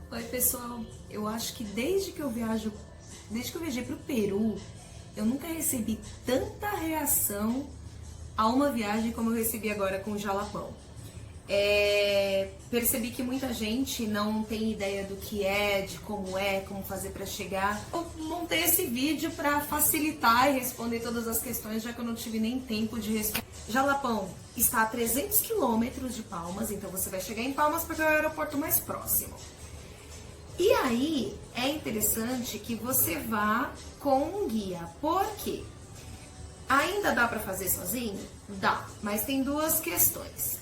Oi, pessoal. Eu acho que desde que eu viajei pro Peru, eu nunca recebi tanta reação a uma viagem como eu recebi agora com o Jalapão. Percebi que muita gente não tem ideia do que é, de como fazer para chegar. Eu montei esse vídeo para facilitar e responder todas as questões, já que eu não tive nem tempo de responder. Jalapão está a 300 quilômetros de Palmas, então você vai chegar em Palmas porque é o aeroporto mais próximo. E aí é interessante que você vá com um guia, porque ainda dá para fazer sozinho? Dá, mas tem duas questões.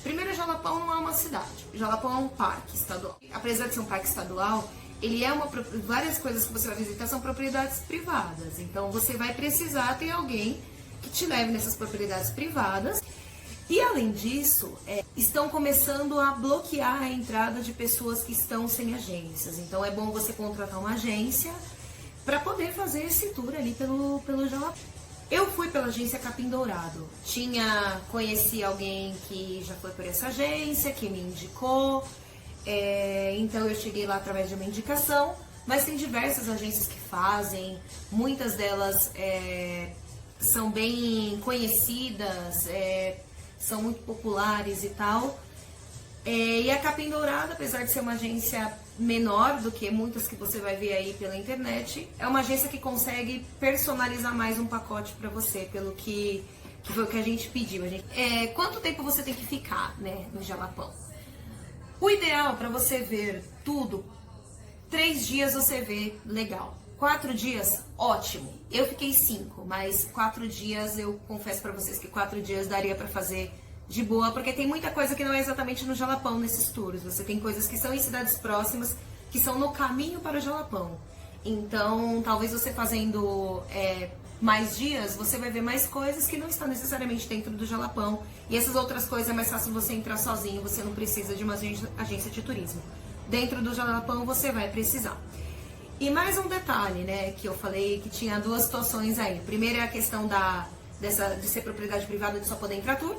Primeiro, Jalapão não é uma cidade, Jalapão é um parque estadual. Apesar de ser um parque estadual, ele é várias coisas que você vai visitar são propriedades privadas, então você vai precisar ter alguém que te leve nessas propriedades privadas. E além disso, estão começando a bloquear a entrada de pessoas que estão sem agências. Então é bom você contratar uma agência para poder fazer esse tour ali pelo Jalapão. Eu fui pela agência Capim Dourado. Conheci alguém que já foi por essa agência, que me indicou. Então eu cheguei lá através de uma indicação. Mas tem diversas agências que fazem. Muitas delas são bem conhecidas, são muito populares e tal. E a Capim Dourado, apesar de ser uma agência menor do que muitas que você vai ver aí pela internet, é uma agência que consegue personalizar mais um pacote para você, pelo que foi o que a gente pediu. Quanto tempo você tem que ficar, né, no Jalapão? O ideal para você ver tudo, 3 dias você vê legal. 4 dias, ótimo. Eu fiquei 5, mas 4 dias, eu confesso pra vocês que 4 dias daria pra fazer de boa, porque tem muita coisa que não é exatamente no Jalapão nesses tours. Você tem coisas que são em cidades próximas, que são no caminho para o Jalapão. Então, talvez você fazendo mais dias, você vai ver mais coisas que não estão necessariamente dentro do Jalapão. E essas outras coisas é mais fácil você entrar sozinho, você não precisa de uma agência de turismo. Dentro do Jalapão você vai precisar. E mais um detalhe, né, que eu falei que tinha duas situações aí. Primeiro é a questão de ser propriedade privada, de só poder entrar tour.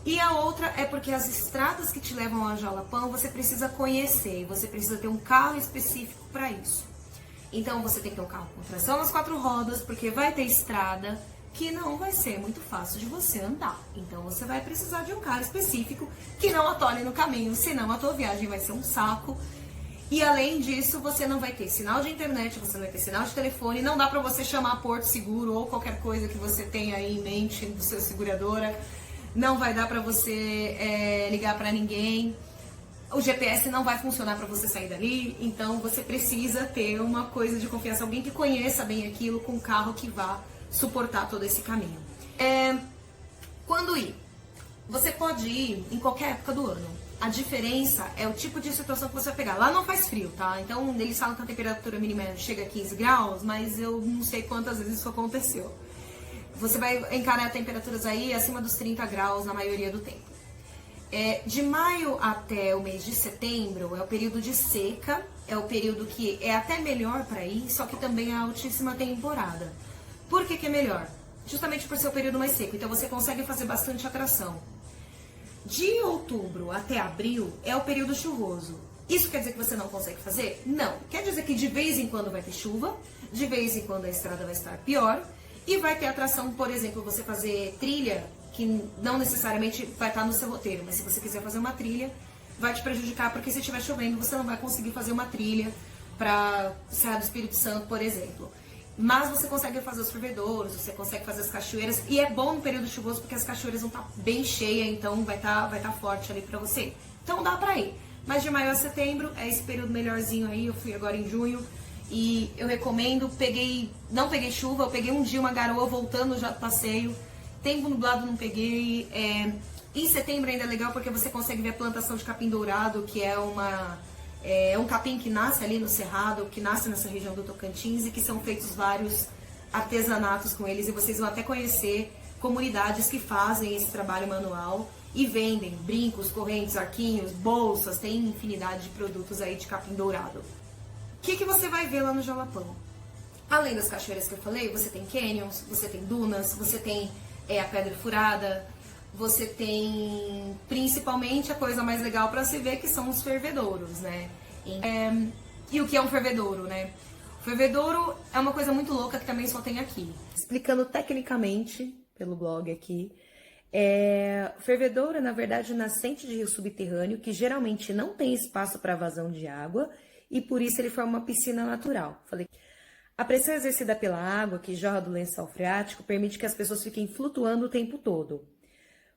E a outra é porque as estradas que te levam ao Jalapão você precisa conhecer, você precisa ter um carro específico para isso. Então você tem que ter um carro com tração nas 4 rodas, porque vai ter estrada que não vai ser muito fácil de você andar. Então você vai precisar de um carro específico que não atole no caminho, senão a tua viagem vai ser um saco. E além disso, você não vai ter sinal de internet, você não vai ter sinal de telefone, não dá pra você chamar Porto Seguro ou qualquer coisa que você tenha aí em mente do seu seguradora, não vai dar pra você ligar pra ninguém, o GPS não vai funcionar pra você sair dali, então você precisa ter uma coisa de confiança, alguém que conheça bem aquilo, com um carro que vá suportar todo esse caminho. Quando ir? Você pode ir em qualquer época do ano. A diferença é o tipo de situação que você vai pegar. Lá não faz frio, tá? Então eles falam que a temperatura mínima chega a 15 graus, mas eu não sei quantas vezes isso aconteceu. Você vai encarar temperaturas aí acima dos 30 graus na maioria do tempo. De maio até o mês de setembro é o período de seca, é o período que é até melhor para ir, só que também é altíssima temporada. Por que é melhor? Justamente por ser o período mais seco, então você consegue fazer bastante atração. De outubro até abril é o período chuvoso. Isso quer dizer que você não consegue fazer? Não. Quer dizer que de vez em quando vai ter chuva, de vez em quando a estrada vai estar pior, e vai ter atração, por exemplo, você fazer trilha, que não necessariamente vai estar no seu roteiro, mas se você quiser fazer uma trilha, vai te prejudicar, porque se estiver chovendo, você não vai conseguir fazer uma trilha para Serra do Espírito Santo, por exemplo. Mas você consegue fazer os fervedouros, você consegue fazer as cachoeiras, e é bom no período chuvoso porque as cachoeiras vão estar bem cheias, então vai estar forte ali pra você. Então dá pra ir. Mas de maio a setembro é esse período melhorzinho aí, eu fui agora em junho, e eu recomendo, não peguei chuva, eu peguei um dia uma garoa voltando já do passeio, tempo nublado não peguei. Em setembro ainda é legal porque você consegue ver a plantação de capim dourado, que é um capim que nasce ali no Cerrado, que nasce nessa região do Tocantins e que são feitos vários artesanatos com eles, e vocês vão até conhecer comunidades que fazem esse trabalho manual e vendem brincos, correntes, arquinhos, bolsas, tem infinidade de produtos aí de capim dourado. O que você vai ver lá no Jalapão? Além das cachoeiras que eu falei, você tem canyons, você tem dunas, você tem a pedra furada, você tem principalmente a coisa mais legal para se ver, que são os fervedouros, né? E o que é um fervedouro, né? O fervedouro é uma coisa muito louca que também só tem aqui. Explicando tecnicamente, pelo blog aqui, o fervedouro é, na verdade, nascente de rio subterrâneo, que geralmente não tem espaço para vazão de água, e por isso ele forma uma piscina natural. A pressão exercida pela água, que jorra do lençol freático, permite que as pessoas fiquem flutuando o tempo todo.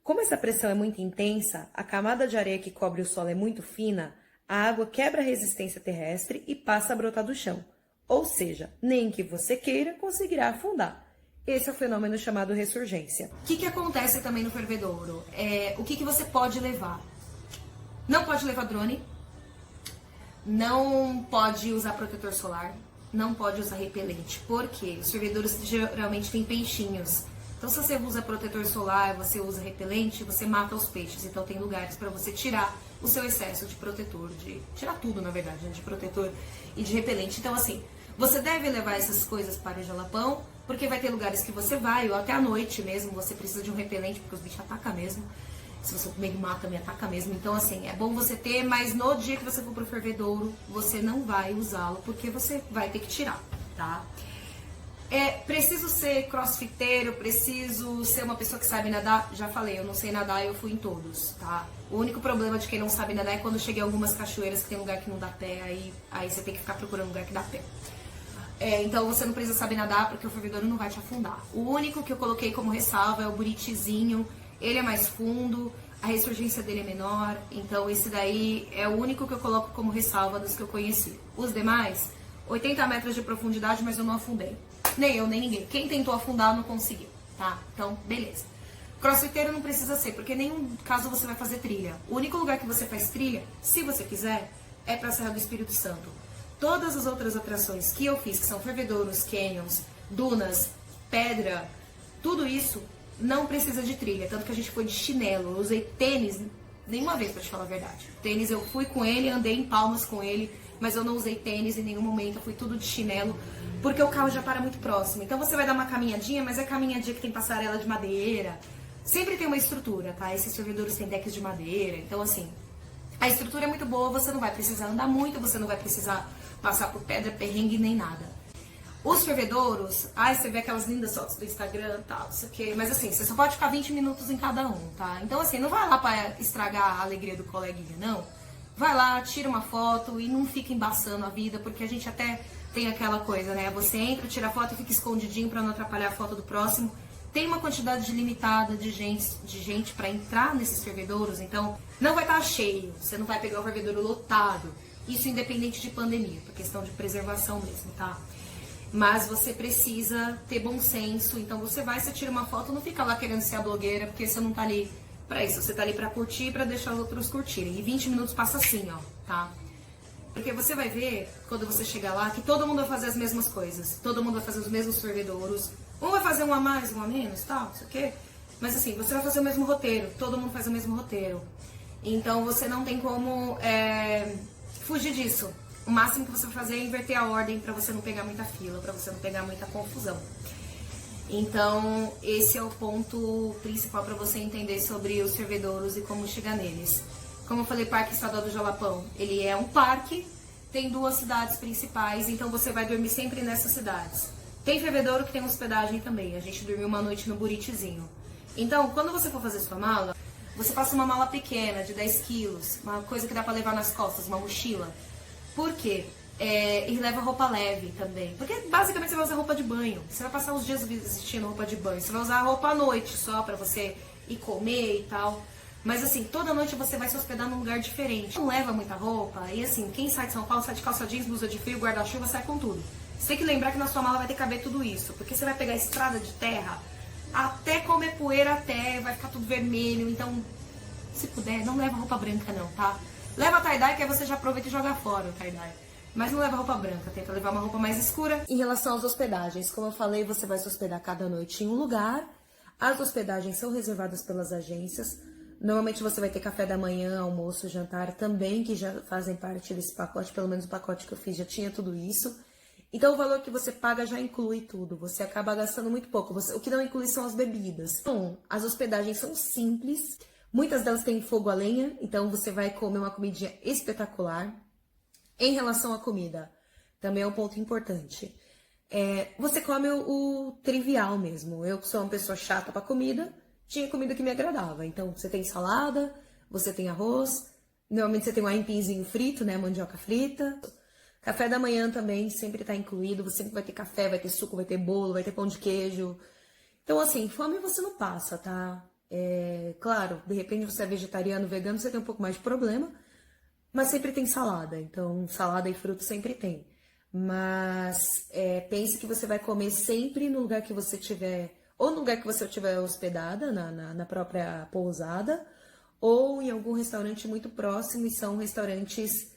Como essa pressão é muito intensa, a camada de areia que cobre o solo é muito fina, a água quebra a resistência terrestre e passa a brotar do chão. Ou seja, nem que você queira, conseguirá afundar. Esse é o fenômeno chamado ressurgência. O que acontece também no fervedouro? O que você pode levar? Não pode levar drone, não pode usar protetor solar, não pode usar repelente. Por quê? Os fervedouros geralmente têm peixinhos. Então, se você usa protetor solar, você usa repelente, você mata os peixes. Então, tem lugares para você tirar o seu excesso de protetor, tirar tudo, na verdade, né? De protetor e de repelente. Então, assim, você deve levar essas coisas para o jalapão, porque vai ter lugares que você vai, ou até à noite mesmo, você precisa de um repelente, porque os bichos atacam mesmo. Se você comer mata, me ataca mesmo. Então, assim, é bom você ter, mas no dia que você for pro fervedouro, você não vai usá-lo, porque você vai ter que tirar, tá? Preciso ser crossfiteiro, preciso ser uma pessoa que sabe nadar? Já falei, eu não sei nadar, eu fui em todos, tá? O único problema de quem não sabe nadar é quando chega em algumas cachoeiras que tem lugar que não dá pé, aí você tem que ficar procurando lugar que dá pé. Então você não precisa saber nadar, porque o fervedouro não vai te afundar. O único que eu coloquei como ressalva é o buritizinho, ele é mais fundo, a ressurgência dele é menor, então esse daí é o único que eu coloco como ressalva dos que eu conheci. Os demais, 80 metros de profundidade, mas eu não afundei. Nem eu, nem ninguém. Quem tentou afundar não conseguiu, tá? Então, beleza. Crossfiteiro não precisa ser, porque nenhum caso você vai fazer trilha. O único lugar que você faz trilha, se você quiser, é pra Serra do Espírito Santo. Todas as outras atrações que eu fiz, que são fervedouros, canyons, dunas, pedra, tudo isso não precisa de trilha. Tanto que a gente foi de chinelo. Eu usei tênis nenhuma vez, pra te falar a verdade. Tênis eu fui com ele, andei em Palmas com ele, mas eu não usei tênis em nenhum momento, eu fui tudo de chinelo, porque o carro já para muito próximo. Então você vai dar uma caminhadinha, mas é caminhadinha que tem passarela de madeira. Sempre tem uma estrutura, tá? Esses fervedouros têm decks de madeira, então assim, a estrutura é muito boa, você não vai precisar andar muito, você não vai precisar passar por pedra, perrengue, nem nada. Os fervedouros, você vê aquelas lindas fotos do Instagram e tal, isso aqui, mas assim, você só pode ficar 20 minutos em cada um, tá? Então assim, não vai lá pra estragar a alegria do coleguinha, não. Vai lá, tira uma foto e não fica embaçando a vida, porque a gente até tem aquela coisa, né? Você entra, tira a foto e fica escondidinho pra não atrapalhar a foto do próximo. Tem uma quantidade limitada de gente para entrar nesses fervedouros, então não vai estar cheio, você não vai pegar o fervedouro lotado. Isso independente de pandemia, por questão de preservação mesmo, tá? Mas você precisa ter bom senso, então você tira uma foto, não fica lá querendo ser a blogueira, porque você não tá ali pra isso, você tá ali pra curtir e pra deixar os outros curtirem. E 20 minutos passa assim, ó, tá? Porque você vai ver, quando você chegar lá, que todo mundo vai fazer as mesmas coisas, todo mundo vai fazer os mesmos fervedouros, um vai fazer um a mais, um a menos, tal, não sei o quê. Mas assim, você vai fazer o mesmo roteiro, todo mundo faz o mesmo roteiro. Então você não tem como fugir disso. O máximo que você vai fazer é inverter a ordem para você não pegar muita fila, para você não pegar muita confusão. Então, esse é o ponto principal para você entender sobre os fervedouros e como chegar neles. Como eu falei, Parque Estadual do Jalapão, ele é um parque, tem 2 cidades principais, então você vai dormir sempre nessas cidades. Tem fervedouro que tem hospedagem também, a gente dormiu uma noite no Buritizinho. Então, quando você for fazer sua mala, você faça uma mala pequena, de 10 quilos, uma coisa que dá para levar nas costas, uma mochila. Por quê? E leva roupa leve também. Porque basicamente você vai usar roupa de banho. Você vai passar os dias vestindo roupa de banho. Você vai usar a roupa à noite só pra você ir comer e tal. Mas assim, toda noite você vai se hospedar num lugar diferente. Não leva muita roupa. E assim, quem sai de São Paulo sai de calça jeans, blusa de frio, guarda-chuva, sai com tudo. Você tem que lembrar que na sua mala vai ter que caber tudo isso. Porque você vai pegar estrada de terra, até comer poeira até, vai ficar tudo vermelho. Então, se puder, não leva roupa branca não, tá? Leva tie-dye, que aí você já aproveita e joga fora o tie-dye. Mas não leva roupa branca, tenta levar uma roupa mais escura. Em relação às hospedagens, como eu falei, você vai se hospedar cada noite em um lugar. As hospedagens são reservadas pelas agências. Normalmente você vai ter café da manhã, almoço, jantar também, que já fazem parte desse pacote. Pelo menos o pacote que eu fiz já tinha tudo isso. Então o valor que você paga já inclui tudo. Você acaba gastando muito pouco. O que não inclui são as bebidas. Então, as hospedagens são simples. Muitas delas têm fogo a lenha, então você vai comer uma comidinha espetacular. Em relação à comida, também é um ponto importante. Você come o trivial mesmo. Eu que sou uma pessoa chata pra comida, tinha comida que me agradava. Então, você tem salada, você tem arroz, normalmente você tem um aipimzinho frito, né, mandioca frita. Café da manhã também sempre tá incluído, você sempre vai ter café, vai ter suco, vai ter bolo, vai ter pão de queijo. Então, assim, fome você não passa, tá? Claro, de repente você é vegetariano, vegano, você tem um pouco mais de problema, mas sempre tem salada, então salada e fruta sempre tem. Mas pense que você vai comer sempre no lugar que você tiver, ou no lugar que você estiver hospedada, na própria pousada, ou em algum restaurante muito próximo, e são restaurantes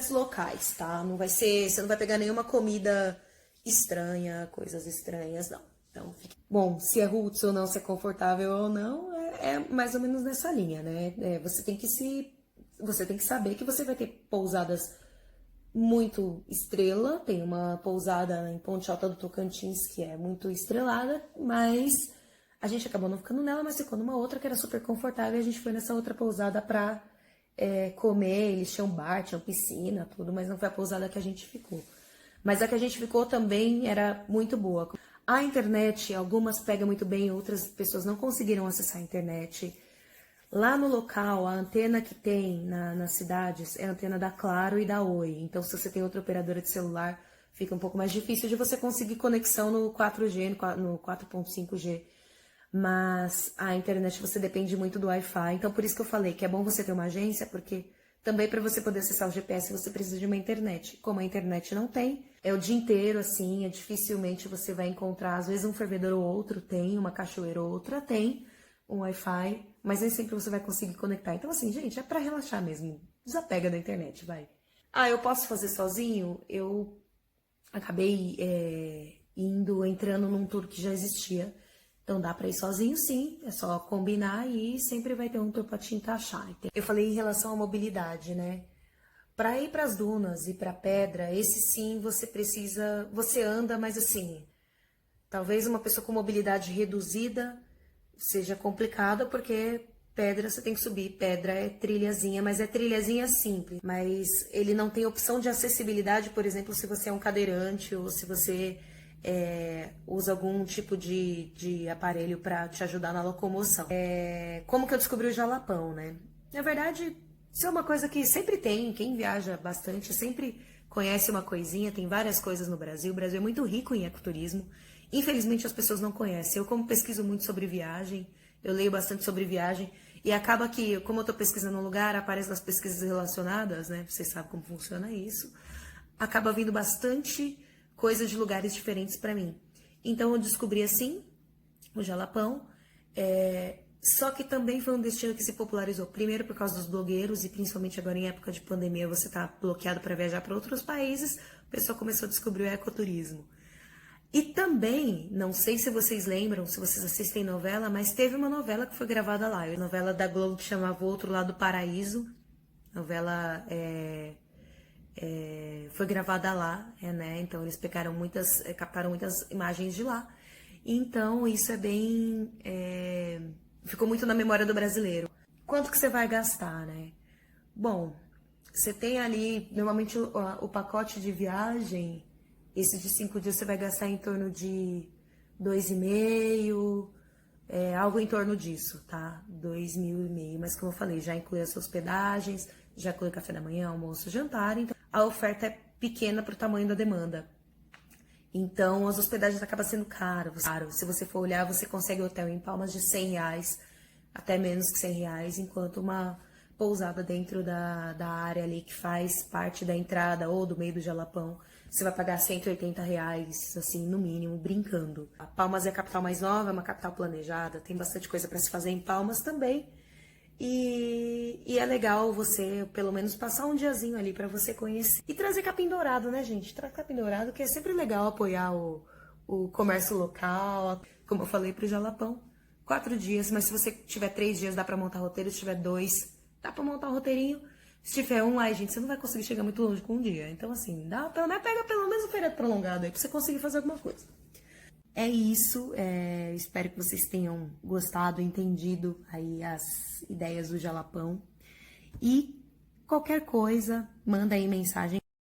locais, tá? Não vai ser, você não vai pegar nenhuma comida estranha, coisas estranhas, não. Então, bom, se é roots ou não, se é confortável ou não, é mais ou menos nessa linha, né? Você tem que saber que você vai ter pousadas muito estrela. Tem uma pousada em Ponte Alta do Tocantins que é muito estrelada, mas a gente acabou não ficando nela, mas ficou numa outra que era super confortável. E a gente foi nessa outra pousada pra comer. Eles tinham bar, tinham piscina, tudo, mas não foi a pousada que a gente ficou. Mas a que a gente ficou também era muito boa. A internet, algumas pegam muito bem, outras pessoas não conseguiram acessar a internet. Lá no local, a antena que tem nas cidades é a antena da Claro e da Oi. Então, se você tem outra operadora de celular, fica um pouco mais difícil de você conseguir conexão no 4G, no 4.5G. Mas a internet você depende muito do Wi-Fi. Então, por isso que eu falei que é bom você ter uma agência, porque também para você poder acessar o GPS você precisa de uma internet. Como a internet não tem, é o dia inteiro assim, dificilmente você vai encontrar. Às vezes um fervedor ou outro tem, uma cachoeira ou outra tem um Wi-Fi, mas nem sempre você vai conseguir conectar. Então, assim, gente, é pra relaxar mesmo. Desapega da internet, vai. Ah, eu posso fazer sozinho? Eu acabei entrando num tour que já existia. Então dá pra ir sozinho, sim. É só combinar e sempre vai ter um tour pra te encaixar. Eu falei em relação à mobilidade, né? Pra ir pras dunas e pra pedra, esse sim você anda, mas assim, talvez uma pessoa com mobilidade reduzida seja complicada, porque pedra você tem que subir. Pedra é trilhazinha, mas é trilhazinha simples. Mas ele não tem opção de acessibilidade, por exemplo, se você é um cadeirante ou se você usa algum tipo de aparelho para te ajudar na locomoção. Como que eu descobri o Jalapão, né? Na verdade, isso é uma coisa que sempre tem. Quem viaja bastante sempre conhece uma coisinha. Tem várias coisas no Brasil. O Brasil é muito rico em ecoturismo. Infelizmente as pessoas não conhecem. Eu, como pesquiso muito sobre viagem, eu leio bastante sobre viagem, e acaba que, como eu estou pesquisando um lugar, aparece nas pesquisas relacionadas, né? Vocês sabem como funciona isso. Acaba vindo bastante coisas de lugares diferentes para mim. Então eu descobri assim o Jalapão. Só que também foi um destino que se popularizou, primeiro por causa dos blogueiros, e principalmente agora em época de pandemia, você está bloqueado para viajar para outros países, o pessoal começou a descobrir o ecoturismo. E também, não sei se vocês lembram, se vocês assistem novela, mas teve uma novela que foi gravada lá. A novela da Globo que chamava O Outro Lado do Paraíso. A novela foi gravada lá, né? Então eles captaram muitas imagens de lá. Então isso ficou muito na memória do brasileiro. Quanto que você vai gastar, né? Bom, você tem ali, normalmente o pacote de viagem. Esse de 5 dias você vai gastar em torno de 2.500, algo em torno disso, tá? 2.500, mas como eu falei, já inclui as hospedagens, já inclui café da manhã, almoço, jantar, então a oferta é pequena para o tamanho da demanda. Então as hospedagens acabam sendo caras. Se você for olhar, você consegue hotel em Palmas de R$100, até menos que R$100, enquanto uma pousada dentro da área ali que faz parte da entrada ou do meio do Jalapão, você vai pagar R$180, assim, no mínimo, brincando. A Palmas é a capital mais nova, é uma capital planejada, tem bastante coisa para se fazer em Palmas também. E é legal você, pelo menos, passar um diazinho ali para você conhecer. E trazer capim dourado, né, gente? Trazer capim dourado, que é sempre legal apoiar o comércio local. Como eu falei pro Jalapão, 4 dias, mas se você tiver 3 dias, dá para montar roteiro. Se tiver 2, dá para montar um roteirinho. Se tiver um, gente, você não vai conseguir chegar muito longe com um dia. Então, assim, pega pelo menos um feriado prolongado aí pra você conseguir fazer alguma coisa. É isso. Espero que vocês tenham gostado, entendido aí as ideias do Jalapão. E qualquer coisa, manda aí mensagem.